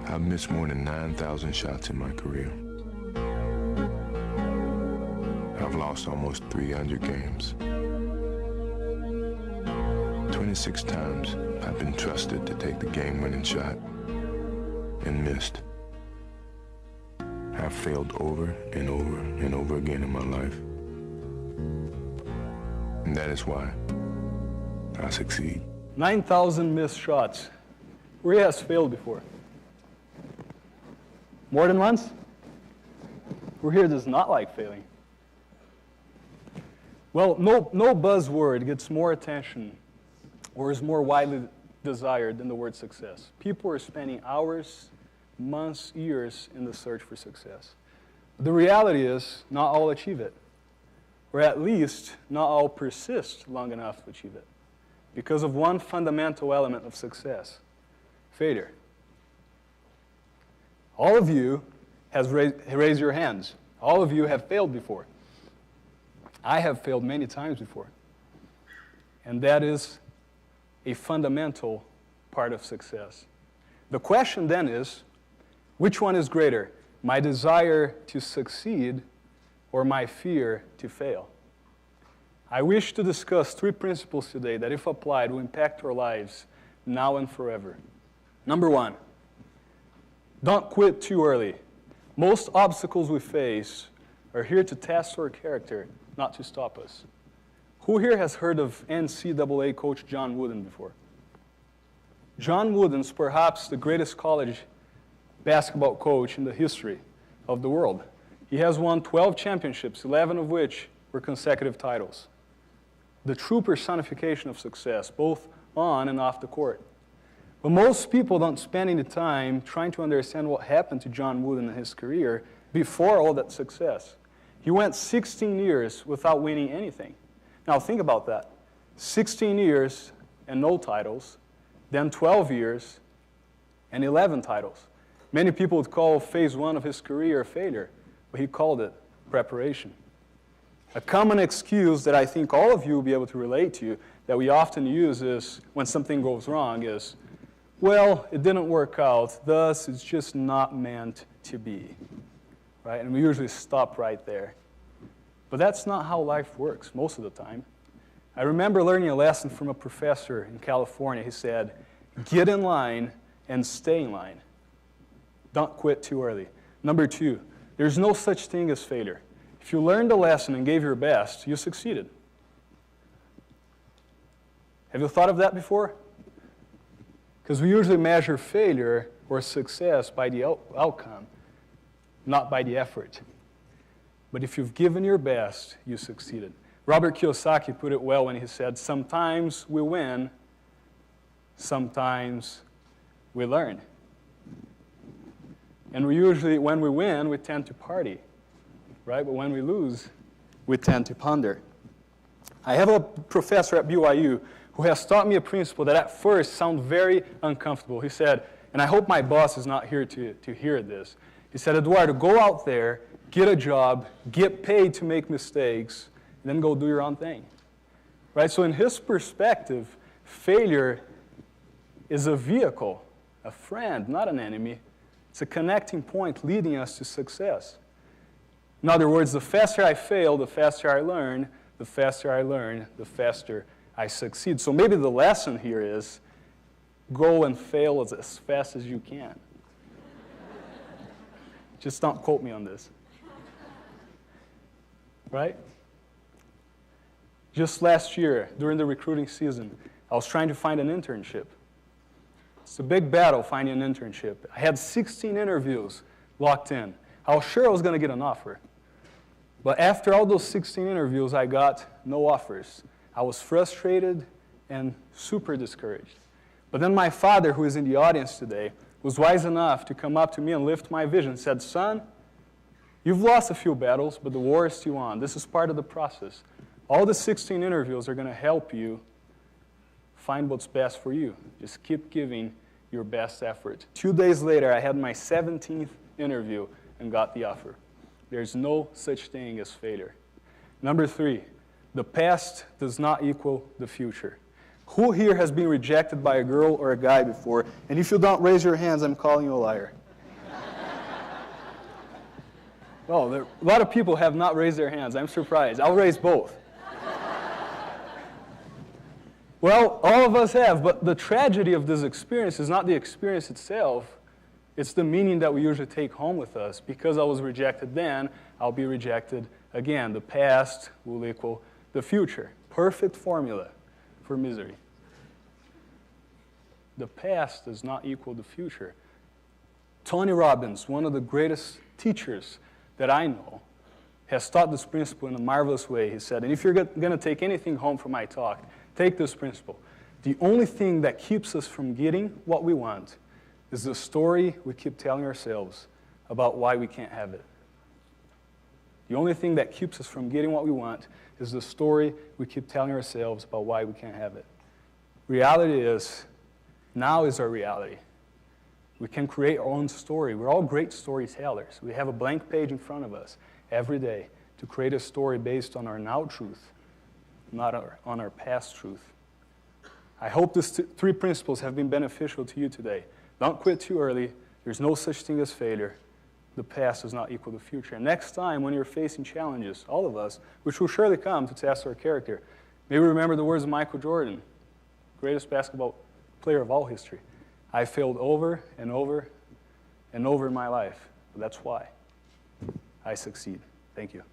I've missed more than 9,000 shots in my career. I've lost almost 300 games. 26 times I've been trusted to take the game-winning shot and missed. I've failed over and over and over again in my life. And that is why I succeed. 9,000 missed shots. Who here has failed before? More than once? Who here does not like failing? Well, no buzzword gets more attention or is more widely desired than the word success. People are spending hours, months, years in the search for success. The reality is, not all achieve it. Or at least, not all persist long enough to achieve it. Because of one fundamental element of success, failure. All of you has raised your hands. All of you have failed before. I have failed many times before. And that is a fundamental part of success. The question then is, which one is greater? My desire to succeed or my fear to fail? I wish to discuss 3 principles today that, if applied, will impact our lives now and forever. Number 1, don't quit too early. Most obstacles we face are here to test our character, not to stop us. Who here has heard of NCAA coach John Wooden before? John Wooden's perhaps the greatest college basketball coach in the history of the world. He has won 12 championships, 11 of which were consecutive titles. The true personification of success, both on and off the court. But most people don't spend any time trying to understand what happened to John Wooden in his career before all that success. He went 16 years without winning anything. Now think about that. 16 years and no titles, then 12 years and 11 titles. Many people would call phase 1 of his career a failure, but he called it preparation. A common excuse that I think all of you will be able to relate to, that we often use is when something goes wrong is, well, it didn't work out, thus it's just not meant to be. Right? And we usually stop right there. But that's not how life works most of the time. I remember learning a lesson from a professor in California. He said, get in line and stay in line. Don't quit too early. Number 2, there's no such thing as failure. If you learned a lesson and gave your best, you succeeded. Have you thought of that before? Because we usually measure failure or success by the outcome, not by the effort. But if you've given your best, you succeeded. Robert Kiyosaki put it well when he said, sometimes we win, sometimes we learn. And we usually, when we win, we tend to party, right? But when we lose, we tend to ponder. I have a professor at BYU who has taught me a principle that at first sounded very uncomfortable. He said, and I hope my boss is not here to hear this. He said, Eduardo, go out there, get a job, get paid to make mistakes, and then go do your own thing. Right? So in his perspective, failure is a vehicle, a friend, not an enemy. It's a connecting point leading us to success. In other words, the faster I fail, the faster I learn. The faster I learn, the faster I succeed. So maybe the lesson here is go and fail as fast as you can. Just don't quote me on this. Right? Just last year, during the recruiting season, I was trying to find an internship. It's a big battle finding an internship. I had 16 interviews locked in. I was sure I was going to get an offer. But after all those 16 interviews, I got no offers. I was frustrated and super discouraged. But then my father, who is in the audience today, was wise enough to come up to me and lift my vision and said, son, you've lost a few battles, but the war is still on. This is part of the process. All the 16 interviews are going to help you find what's best for you. Just keep giving your best effort. 2 days later, I had my 17th interview and got the offer. There's no such thing as failure. Number 3, the past does not equal the future. Who here has been rejected by a girl or a guy before? And if you don't raise your hands, I'm calling you a liar. Well, a lot of people have not raised their hands. I'm surprised. I'll raise both. Well, all of us have, but the tragedy of this experience is not the experience itself. It's the meaning that we usually take home with us. Because I was rejected then, I'll be rejected again. The past will equal the future. Perfect formula for misery. The past does not equal the future. Tony Robbins, one of the greatest teachers that I know, has taught this principle in a marvelous way. He said, and if you're going to take anything home from my talk, take this principle. The only thing that keeps us from getting what we want is the story we keep telling ourselves about why we can't have it. The only thing that keeps us from getting what we want is the story we keep telling ourselves about why we can't have it. Reality is, now is our reality. We can create our own story. We're all great storytellers. We have a blank page in front of us every day to create a story based on our now truth, not on our past truth. I hope these three principles have been beneficial to you today. Don't quit too early. There's no such thing as failure. The past does not equal the future. And next time when you're facing challenges, all of us, which will surely come to test our character, maybe remember the words of Michael Jordan, greatest basketball player of all history. I failed over and over and over in my life. But that's why I succeed. Thank you.